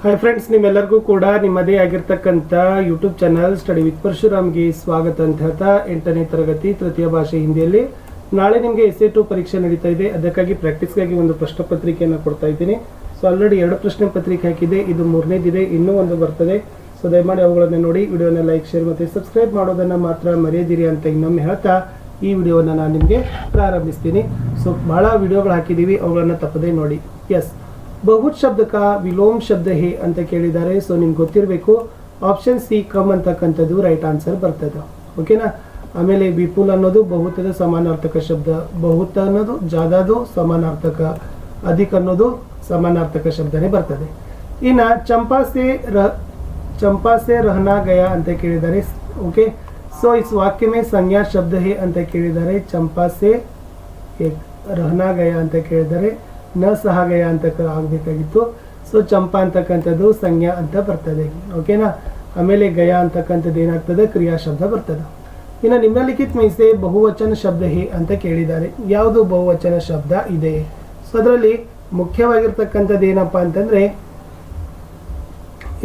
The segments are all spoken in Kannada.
ಹಾಯ್ ಫ್ರೆಂಡ್ಸ್, ನಿಮ್ಮೆಲ್ಲರಿಗೂ ಕೂಡ ನಿಮ್ಮದೇ ಆಗಿರ್ತಕ್ಕಂಥ ಯೂಟ್ಯೂಬ್ ಚಾನಲ್ ಸ್ಟಡಿ ವಿತ್ ಪರಶುರಾಮ್ಗೆ ಸ್ವಾಗತ ಅಂತ ಹೇಳ್ತಾ 8ನೇ ತರಗತಿ ತೃತೀಯ ಭಾಷೆ ಹಿಂದಿಯಲ್ಲಿ ನಾಳೆ ನಿಮಗೆ SA2 ಪರೀಕ್ಷೆ ನಡೀತಾ ಇದೆ. ಅದಕ್ಕಾಗಿ ಪ್ರಾಕ್ಟೀಸ್ಗಾಗಿ ಒಂದು ಪ್ರಶ್ನೆ ಪತ್ರಿಕೆಯನ್ನು ಕೊಡ್ತಾ ಇದ್ದೀನಿ. ಸೊ ಆಲ್ರೆಡಿ 2 ಪ್ರಶ್ನೆ ಪತ್ರಿಕೆ ಹಾಕಿದೆ, ಇದು 3ನೇದಿದೆ, ಇನ್ನೂ ಒಂದು ಬರ್ತದೆ. ಸೊ ದಯಮಾಡಿ ಅವುಗಳನ್ನು ನೋಡಿ, ವಿಡಿಯೋನ ಲೈಕ್, ಶೇರ್ ಮತ್ತು ಸಬ್ಸ್ಕ್ರೈಬ್ ಮಾಡೋದನ್ನು ಮಾತ್ರ ಮರೆಯದಿರಿ ಅಂತ ಇನ್ನೊಮ್ಮೆ ಹೇಳ್ತಾ ಈ ವಿಡಿಯೋನ ನಾನು ನಿಮಗೆ ಪ್ರಾರಂಭಿಸ್ತೀನಿ. ಸೊ ಬಹಳ ವಿಡಿಯೋಗಳು ಹಾಕಿದ್ದೀವಿ, ಅವುಗಳನ್ನು ತಪ್ಪದೇ ನೋಡಿ. ಎಸ್, ಬಹುತ್ ಶಬ್ದ ಕಾ ವಿಲೋಮ್ ಶಬ್ದ ಹೇ ಅಂತ ಕೇಳಿದ್ದಾರೆ. ಸೊ ನಿಮ್ಗೆ ಗೊತ್ತಿರಬೇಕು, ಆಪ್ಷನ್ ಸಿ ಕಮ್ ಅಂತಕ್ಕಂಥದ್ದು ರೈಟ್ ಆನ್ಸರ್ ಬರ್ತದೆ. ಓಕೆನಾ. ಆಮೇಲೆ ವಿಪುಲ್ ಅನ್ನೋದು ಬಹುತದ ಸಮಾನಾರ್ಥಕ ಶಬ್ದ, ಬಹುತ ಅನ್ನೋದು ಜಾದಾದು ಸಮಾನಾರ್ಥಕ, ಅಧಿಕ ಅನ್ನೋದು ಸಮಾನಾರ್ಥಕ ಶಬ್ದನೇ ಬರ್ತದೆ. ಇನ್ನು ಚಂಪಾ ಸೆ ರಹನಾ ಗಯಾ ಅಂತ ಕೇಳಿದ್ದಾರೆ. ಓಕೆ, ಸೊ ಇಸ್ ವಾಕ್ಯ ಮೇ ಸಂಜ್ಞಾ ಶಬ್ದ ಹೇ ಅಂತ ಕೇಳಿದ್ದಾರೆ. ಚಂಪಾ ಸೆ ರಹನಾ ಗಯಾ ಅಂತ ಕೇಳಿದ್ದಾರೆ, ನ ಸಹ ಗಯ ಅಂತ ಆಗಬೇಕಾಗಿತ್ತು. ಸೊ ಚಂಪಾ ಅಂತಕ್ಕಂಥದ್ದು ಸಂಜ್ಞಾ ಅಂತ ಬರ್ತದೆ. ಓಕೆನಾ. ಆಮೇಲೆ ಗಯ ಅಂತಕ್ಕಂಥದ್ದು ಏನಾಗ್ತದೆ, ಕ್ರಿಯಾ ಶಬ್ದ ಬರ್ತದೆ. ಇನ್ನು ನಿಮ್ನಲಿಖಿತ್ ಮೈಸೆ ಬಹುವಚನ ಶಬ್ದ ಹೇ ಅಂತ ಕೇಳಿದ್ದಾರೆ. ಯಾವುದು ಬಹುವಚನ ಶಬ್ದ ಇದೆ? ಸೊ ಅದರಲ್ಲಿ ಮುಖ್ಯವಾಗಿರ್ತಕ್ಕಂಥದ್ದು ಏನಪ್ಪಾ ಅಂತಂದ್ರೆ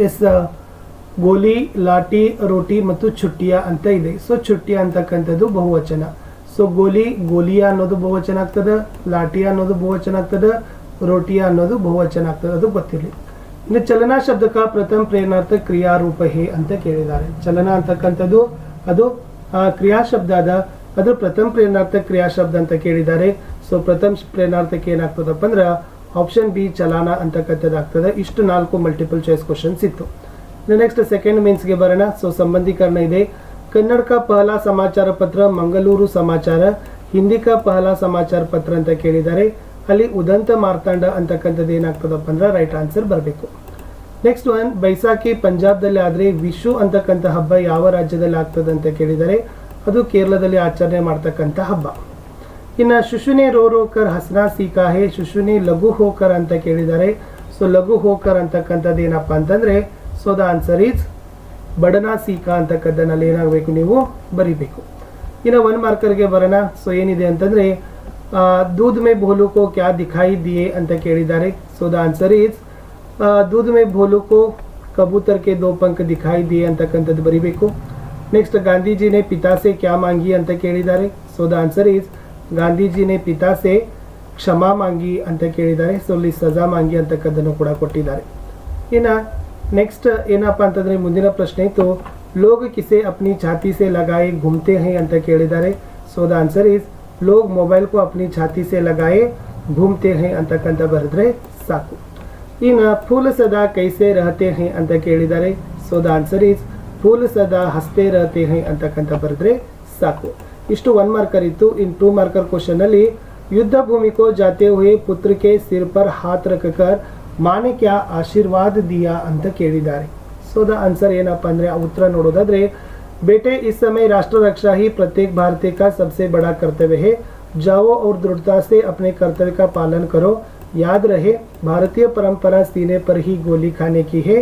ಎಸ್, ಗೋಲಿ, ಲಾಟಿ, ರೋಟಿ ಮತ್ತು ಚುಟ್ಟಿಯ ಅಂತ ಇದೆ. ಸೊ ಚುಟ್ಟಿಯ ಅಂತಕ್ಕಂಥದ್ದು ಬಹುವಚನ. ಸೊ ಗೋಲಿ, ಗೋಲಿಯಾ ಅನ್ನೋದು ಬಹುವಚನ ಆಗ್ತದೆ, ಲಾಟಿಯಾ ಅನ್ನೋದು ಬಹುವಚನ ಆಗ್ತದೆ, ರೋಟಿಯಾ ಅನ್ನೋದು ಬಹುವಚನ ಆಗ್ತದೆ, ಅದು ಗೊತ್ತಿರಲಿ. ಇನ್ನು ಚಲನಾ ಶಬ್ದಕ ಪ್ರಥಮ ಪ್ರೇರಣಾರ್ಥ ಕ್ರಿಯಾರೂಪ ಹೇ ಅಂತ ಕೇಳಿದ್ದಾರೆ. ಚಲನ ಅಂತಕ್ಕಂಥದ್ದು ಅದು ಕ್ರಿಯಾ ಶಬ್ದ ಅದ, ಅದು ಪ್ರಥಮ ಪ್ರೇರಣಾರ್ಥ ಕ್ರಿಯಾ ಶಬ್ದ ಅಂತ ಕೇಳಿದ್ದಾರೆ. ಸೊ ಪ್ರಥಮ ಪ್ರೇರಣಾರ್ಥಕ್ಕೆ ಏನಾಗ್ತದಪ್ಪ ಅಂದ್ರೆ ಆಪ್ಷನ್ ಬಿ ಚಲಾನ ಅಂತಕ್ಕಂಥದ್ದು ಆಗ್ತದೆ. ಇಷ್ಟು 4 ಮಲ್ಟಿಪಲ್ ಚಾಯ್ಸ್ ಕ್ವಶನ್ಸ್ ಇತ್ತು. ನೆಕ್ಸ್ಟ್ ಸೆಕೆಂಡ್ ಮೀನ್ಸ್ಗೆ ಬರೋಣ. ಸೊ ಸಂಬಂಧೀಕರಣ ಇದೆ. ಕನ್ನಡ का पहला समाचार पत्र ಮಂಗಳೂರು ಸಮಾಚಾರ, ಹಿಂದಿ का पहला समाचार पत्र ಅಂತ ಕೇಳಿದ್ದಾರೆ. ಅಲ್ಲಿ ಉದಂತ ಮಾರ್ತಾಂಡ ಅಂತಕ್ಕಂಥದ್ದು ಏನಾಗ್ತದಪ್ಪ ಅಂದ್ರೆ ರೈಟ್ ಆನ್ಸರ್ ಬರಬೇಕು. ನೆಕ್ಸ್ಟ್ ಒನ್, ಬೈಸಾಖಿ ಪಂಜಾಬ್ದಲ್ಲಿ ಆದರೆ ವಿಶು ಅಂತಕ್ಕಂಥ ಹಬ್ಬ ಯಾವ ರಾಜ್ಯದಲ್ಲಿ ಆಗ್ತದೆ ಅಂತ ಕೇಳಿದ್ದಾರೆ. ಅದು ಕೇರಳದಲ್ಲಿ ಆಚರಣೆ ಮಾಡ್ತಕ್ಕಂಥ ಹಬ್ಬ. ಇನ್ನು ಶುಶುನೆ ರೋ ರೋಕರ್ ಹಸನಾ ಸೀಕಾ ಹೇ, ಶುಶುನೆ ಲಘು ಹೋಕರ್ ಅಂತ ಕೇಳಿದ್ದಾರೆ. ಸೊ ಲಘು ಹೋಕರ್ ಅಂತಕ್ಕಂಥದ್ದು ಏನಪ್ಪಾ ಅಂತಂದ್ರೆ, ಸೊ ದ ಆನ್ಸರ್ ಈಸ್ ಬಡನಾ ಸೀಕಾ ಅಂತಕ್ಕದ್ದನ್ನಲ್ಲಿ ಏನಾಗಬೇಕು, ನೀವು ಬರಿಬೇಕು. ಇನ್ನು 1 ಮಾರ್ಕರ್ಗೆ ಬರೋಣ. ಸೊ ಏನಿದೆ ಅಂತಂದ್ರೆ दूध में भोलू को क्या दिखाई दिए ಅಂತ ಕೇಳಿದ್ದಾರೆ. ಸೊ ದ ಆನ್ಸರ್ ಈಸ್ दूध में भोलू को कबूतर के 2 पंख दिखाई दिए ಅಂತಕ್ಕಂಥದ್ದು ಬರಿಬೇಕು. ನೆಕ್ಸ್ಟ್, ಗಾಂಧೀಜಿನೇ ಪಿತಾ ಸೆ ಕ್ಯಾ ಮಾಂಗಿ ಅಂತ ಕೇಳಿದ್ದಾರೆ. ಸೊ ದ ಆನ್ಸರ್ ಈಸ್ ಗಾಂಧೀಜಿನೇ ಪಿತಾ ಸೆ ಕ್ಷಮಾ ಮಾಂಗಿ ಅಂತ ಕೇಳಿದ್ದಾರೆ. ಸೊ ಇಲ್ಲಿ ಸಜಾ ಮಾಂಗಿ ಅಂತಕ್ಕದ್ದನ್ನು ಕೂಡ ಕೊಟ್ಟಿದ್ದಾರೆ. ಇನ್ನು ನೆಕ್ಸ್ಟ್ ಏನಪ್ಪಾ ಅಂತಂದ್ರೆ ಮುಂದಿನ ಪ್ರಶ್ನೆ ಇತ್ತು, ಲೋಗ್ ಕಿಸೆ ಅಪ್ನಿ ಛಾತಿ ಸೆ ಲಗಾಯೆ ಘೂಮ್ತೆ ಹೈ ಅಂತ ಕೇಳಿದ್ದಾರೆ. ಸೊ ದ ಆನ್ಸರ್ ಈಸ್ ಲೋಗ್ ಮೊಬೈಲ್ ಕೋ ಅಪ್ನಿ ಛಾತಿ ಸೆ ಲಗಾಯೆ ಘೂಮ್ತೆ ಹೈ ಅಂತಕ್ಕಂಥ ಬರೆದ್ರೆ ಸಾಕು. ಇನ್ನು ಫೂಲ್ ಸದಾ ಕೈಸೆ ರಹತೆ ಹೈ ಅಂತ ಕೇಳಿದ್ದಾರೆ. ಸೊ ದ ಆನ್ಸರ್ ಈಸ್ ಫೂಲ್ ಸದಾ ಹಸ್ತೆ ರಹತೆ ಹೈ ಅಂತಕ್ಕಂಥ ಬರೆದ್ರೆ ಸಾಕು. ಇಷ್ಟು 1 ಮಾರ್ಕರ್ ಇತ್ತು. ಇನ್ 2 ಮಾರ್ಕರ್ ಕ್ವಶನ್ ಅಲ್ಲಿ ಯುದ್ಧ ಭೂಮಿ ಕೋ ಜಾತೆ ಹುए पुत्र के सिर पर हाथ रखकर ಮಾನೆ ಕ್ಯಾ ಆಶೀರ್ವಾದ ದಿಯಾ ಅಂತ ಕೇಳಿದ್ದಾರೆ. ಸೊ ದ ಆನ್ಸರ್ ಏನಪ್ಪಾ ಅಂದ್ರೆ ಉತ್ತರ ನೋಡೋದಾದ್ರೆ, बेटे इस समय राष्ट्र रक्षा ही प्रत्येक भारतीय का सबसे बड़ा कर्तव्य है, जाओ और दृढ़ता से अपने कर्तव्य का पालन करो, याद रहे भारतीय परंपरा सीने पर ही गोली खाने की है,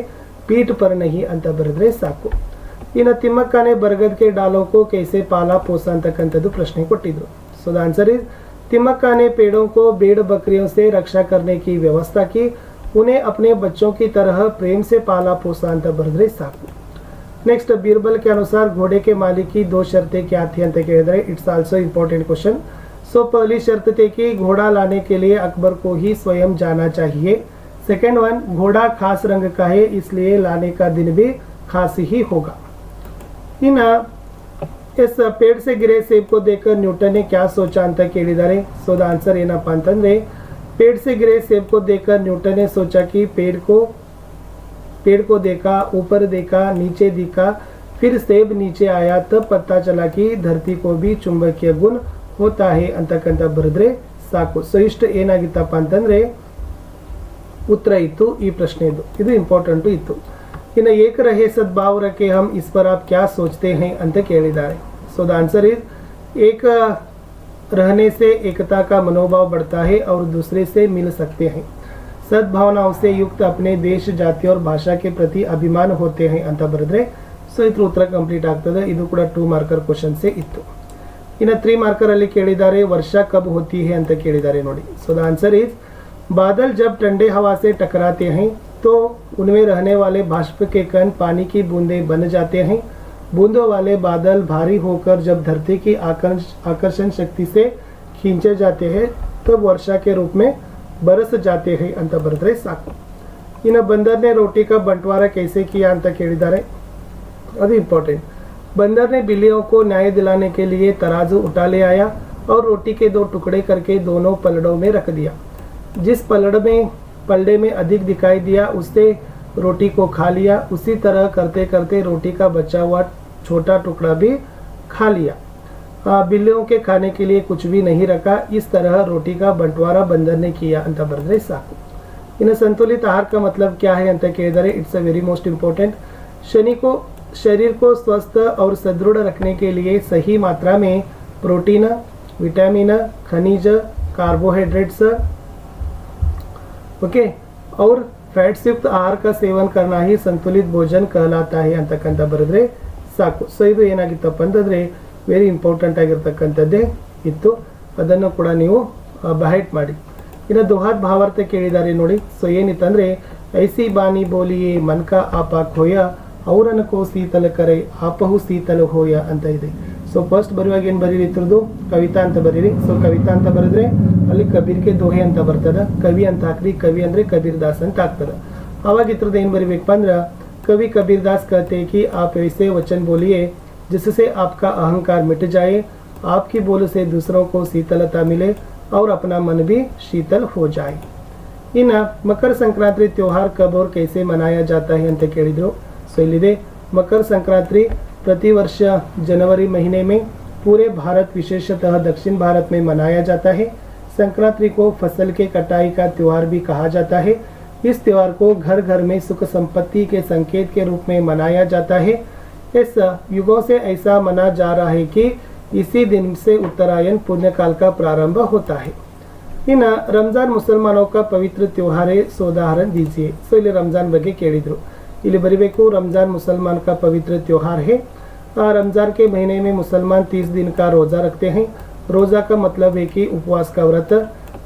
पीठ पर नहीं ಅಂತ ಬರೆದ್ರೆ ಸಾಕು. ಇನ್ನು ತಿಮ್ಮಕ್ಕನೇ बरगद के डालों को कैसे पाला पोसा ಅಂತಕ್ಕಂಥದ್ದು ಪ್ರಶ್ನೆ ಕೊಟ್ಟಿದ್ರು. So the answer is Thimmakka ने पेड़ों को भेड़ बकरियों से रक्षा करने की व्यवस्था की, उन्हें अपने बच्चों की तरह प्रेम से पाला पोसा ಅಂತ ಬರೆದ್ರೆ ಸಾಕು. नेक्स्ट, बीरबल के अनुसार घोड़े के मालिक की 2 शर्तें क्या थी ಅಂತ ಕೇಳಿದರೆ इट्स आल्सो इंपॉर्टेंट क्वेश्चन. सो पहली शर्त थी कि घोड़ा लाने के लिए अकबर को ही स्वयं जाना चाहिए. सेकेंड वन, घोड़ा खास रंग का है इसलिए लाने का दिन भी खास ही होगा. इन इस पेड़ से गिरे सेब को देखकर न्यूटन ने क्या सोचा ಅಂತ ಕೇಳಿದ್ದಾರೆ. ಸೊ ದ ಆನ್ಸರ್ ಏನಪ್ಪಾ ಅಂತಂದ್ರೆ, पेड़ से गिरे सेब को देखकर न्यूटन ने सोचा कि पेड़ को देखा, ऊपर देखा, नीचे दिखा, फिर सेब नीचे आया, तब पता चला कि धरती को भी चुंबकीय गुण होता है ಅಂತಕ್ಕಂಥ ಬರೆದ್ರೆ ಸಾಕು. ಸೊ ಇಷ್ಟು ಏನಾಗಿತ್ತಪ್ಪ ಅಂತಂದ್ರೆ ಉತ್ತರ ಇತ್ತು ಈ ಪ್ರಶ್ನೆದು. ಇದು ಇಂಪಾರ್ಟೆಂಟು ಇತ್ತು. ಇನ್ನು ಏಕ ರಹೆ ಸದ್ಭಾವ ರಖೆ ಹಮ್ ಇಸ್ ಪರ್ ಆಪ್ ಕ್ಯಾ ಸೋಚ್ತೆ ಹೈ ಅಂತ ಕೇಳಿದ್ದಾರೆ. ಸೊ ದ ಆನ್ಸರ್ ಇಸ್ ಏಕ रहने से एकता का मनोभाव बढ़ता है और दूसरे से मिल सकते हैं, सद्भावनाओं से युक्त अपने देश, जाति और भाषा के प्रति अभिमान होते हैं ಅಂತ ಬರೆದ್ರೆ ಸೊ ಇದ್ರ ಉತ್ತರ ಕಂಪ್ಲೀಟ್ ಆಗ್ತದೆ. ಇದು ಕೂಡ 2 ಮಾರ್ಕರ್ ಕ್ವಶನ್ಸ್ ಇತ್ತು. ಇನ್ನು 3 ಮಾರ್ಕರ್ ಅಲ್ಲಿ ಕೇಳಿದ್ದಾರೆ ವರ್ಷಾ ಕಬ್ ಹೋತಿ ಹೈ ಅಂತ ಕೇಳಿದ್ದಾರೆ ನೋಡಿ. ಸೊ ದ ಆನ್ಸರ್ ಇಸ್ बादल जब ठंडे हवा से टकराते हैं तो उनमें रहने वाले बाष्प के कण पानी की बूंदें बन जाते हैं। बूंदों वाले बादल भारी होकर जब धरती की आकर्षण शक्ति से खींचे जाते हैं तब वर्षा के रूप में बरस जाते हैं ಅಂತ ಬರೆದ್ರೆ ಸಾಕು। ಇನ್ನು बंदर ने रोटी का बंटवारा कैसे किया ಅಂತ ಕೇಳಿದ್ದಾರೆ, ಅದು इंपॉर्टेंट। बंदर ने बिल्लियों को न्याय दिलाने के लिए तराजू उठा ले आया और रोटी के 2 टुकड़े करके दोनों पलड़ों में रख दिया। जिस पलड़े में अधिक दिखाई दिया उससे रोटी को खा लिया। उसी तरह करते करते रोटी का बचा हुआ छोटा टुकड़ा भी खा लिया। बिल्लियों के खाने के लिए कुछ भी नहीं रखा। इस तरह रोटी का बंटवारा बंदर ने किया ಅಂತ ಬರೆದ್ರೆ ಸಾಕು। ಇನ್ನು संतुलित आहार का मतलब क्या है ಅಂತ ಕೇಳಿದರೆ it's a very most important. शरीर को स्वस्थ और सुदृढ़ रखने के लिए सही मात्रा में प्रोटीन, विटामिन, खनिज, कार्बोहाइड्रेट्स ओके और फैट्स युक्त आहार का सेवन करना ही संतुलित भोजन कहलाता है ಅಂತಕ್ಕಂತ ಬರೆದ್ರೆ ಸಾಕು। ಸೊ ಇದು ಏನಾಗಿತ್ತಪ್ಪ ಅಂತಂದ್ರೆ ವೆರಿ ಇಂಪಾರ್ಟೆಂಟ್ ಆಗಿರ್ತಕ್ಕಂಥದ್ದೇ ಇತ್ತು, ಅದನ್ನು ಕೂಡ ನೀವು ಬಹೈಟ್ ಮಾಡಿ। ಇನ್ನು ದೋಹಾತ್ ಭಾವಾರ್ಥ ಕೇಳಿದ್ದಾರೆ ನೋಡಿ। ಸೊ ಏನಿತ್ತಂದ್ರೆ ಐಸಿ ಬಾನಿ ಬೋಲಿಯೇ ಮನ್ಕ ಆಪಾಕ್ ಹೋಯ ಅವರನ್ನು ಕೋ ಶೀತಲ ಕರೆ ಆಪಹು ಶೀತಲ ಹೋಯ ಅಂತ ಇದೆ। ಸೊ ಫಸ್ಟ್ ಬರುವಾಗ ಏನು ಬರೀರಿ ಇದ್ರದ್ದು ಕವಿತಾ ಅಂತ ಬರೀರಿ। ಸೊ ಕವಿತಾ ಅಂತ ಬರೆದ್ರೆ ಅಲ್ಲಿ ಕಬೀರ್ಗೆ ದೋಹೆ ಅಂತ ಬರ್ತದ, ಕವಿ ಅಂತ ಹಾಕ್ರಿ, ಕವಿ ಅಂದ್ರೆ ಕಬೀರ್ ದಾಸ್ ಅಂತ ಆಗ್ತದ। ಅವಾಗ ಇದ್ರದ್ದು ಏನು ಬರಿಬೇಕಪ್ಪ ಅಂದ್ರೆ कवि कबीर दास कहते हैं कि आप ऐसे वचन बोलिए जिससे आपका अहंकार मिट जाए, आपकी बोल से दूसरों को शीतलता मिले और अपना मन भी शीतल हो जाए। इन मकर संक्रांति त्योहार कब और कैसे मनाया जाता है ಅಂತ ಕೇಳಿದ್ರು। ಸೊ ಇಲ್ಲಿದೆ मकर संक्रांति प्रति वर्ष जनवरी महीने में पूरे भारत विशेषतः दक्षिण भारत में मनाया जाता है। संक्रांति को फसल के कटाई का त्योहार भी कहा जाता है। इस त्योहार को घर घर में सुख संपत्ति के संकेत के रूप में मनाया जाता है। इस युगों से ऐसा माना जा रहा है कि इसी दिन से उत्तरायण पुण्यकाल का प्रारंभ होता है। इन रमजान मुसलमानों का पवित्र त्योहार है, उदाहरण दीजिए। सो ಇಲ್ಲಿ रमजान ಬಗ್ಗೆ ಕೇಳಿದ್ರು, ಇಲ್ಲಿ ಬರಿಬೇಕು रमजान मुसलमान का पवित्र त्योहार है। रमजान के महीने में मुसलमान 30 दिन का रोजा रखते हैं। रोजा का मतलब है कि उपवास का व्रत।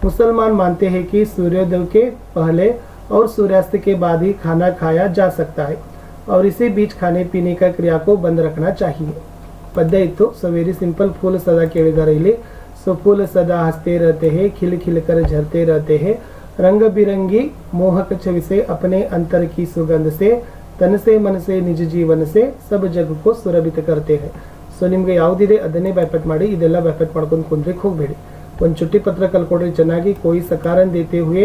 मुसलमान मानते हैं कि सूर्योदय के पहले और सूर्यास्त के बाद ही खाना खाया जा सकता है और इसी बीच खाने पीने का क्रिया को बंद रखना चाहिए। पद्य इतो। So very simple. फूल सदा ಕೇಳಿದ್ದಾರೆ ಇಲ್ಲಿ। सो फूल सदा हंसते रहते हैं, खिल खिल कर झरते रहते हैं, रंग बिरंगी मोहक छवि से अपने अंतर की सुगंध से तन से मन से निज जीवन से सब जग को सुरभित करते हैं। ಸೊ ನಿಮಗೆ ಯಾವುದಿದೆ ಅದನ್ನೇ ಬೈಪಟ್ ಮಾಡಿ, ಇದೆಲ್ಲ ಬೈಪಟ್ ಮಾಡ್ಕೊಂಡು ಕುಂದ್ರಿಗೆ ಹೋಗಬೇಡಿ। ಒಂದು ಚುಟ್ಟಿ ಪತ್ರ ಕಲ್ಕೊಡ್ರಿ ಚೆನ್ನಾಗಿ। कोई सकारण देते हुए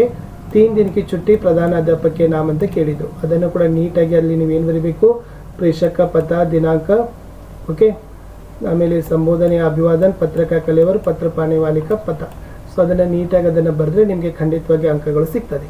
3 दिन की छुट्टी प्रधानाध्यापक के नाम ಅಂತ ಕೇಳಿದ್ರು, ಅದನ್ನು ಕೂಡ ನೀಟಾಗಿ ಅಲ್ಲಿ ನೀವೇನು ಬರೀಬೇಕು, ಪ್ರೇಷಕ ಪದ, ದಿನಾಂಕ, ಓಕೆ, ಆಮೇಲೆ ಸಂಬೋಧನೆ, ಅಭಿವಾದನ್, ಪತ್ರಕ ಕಲೆವರು, ಪತ್ರ ಪಾನೆ ವಾಲಿಕ ಪದ। ಸೊ ಅದನ್ನು ನೀಟಾಗಿ ಅದನ್ನು ಬರೆದ್ರೆ ನಿಮಗೆ ಖಂಡಿತವಾಗಿ ಅಂಕಗಳು ಸಿಗ್ತದೆ।